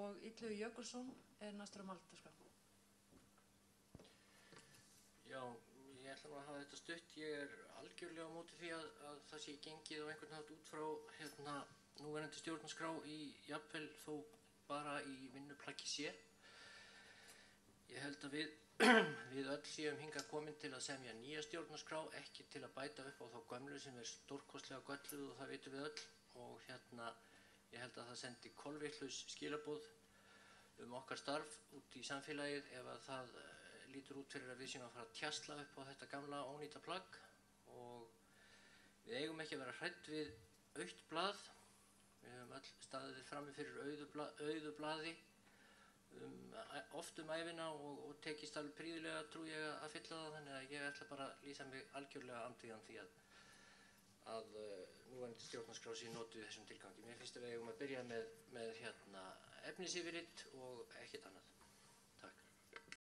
og Illugi Jökulsson næstur á máldagskrá. Já, ég ætla nú að hafa þetta stutt. Ég algjörlega á móti því að það sé gengið á einhvern hátt út frá núverandi stjórnarskrá í jafnvel þó bara í vinnuplaggi sé. Ég held að við öll séum hingað komin til að semja nýja stjórnarskrá, ekki til að bæta upp á þá gömlu sem stórkostlega gölluð og það vitum við öll. Og ég held að það sendi kolvitlaus skilaboð okkar starf út í samfélagið ef að það lítur út fyrir að við séum að fara að tjasla upp á þetta gamla ónýta plagg. Og við eigum ekki að vera hrædd við autt blað. Við höfum öll staðið frammi fyrir auðu blaði oft ævina og tekist alveg prýðilega, trú ég, að fylla það. Þannig að ég ætla bara að lýsa mig algjörlega andvígan því að núverandi stjórnarskrá sé notuð í þessum tilgangi. Mér finnst að við eigum að byrja með efnisyfirlit og ekkert annað.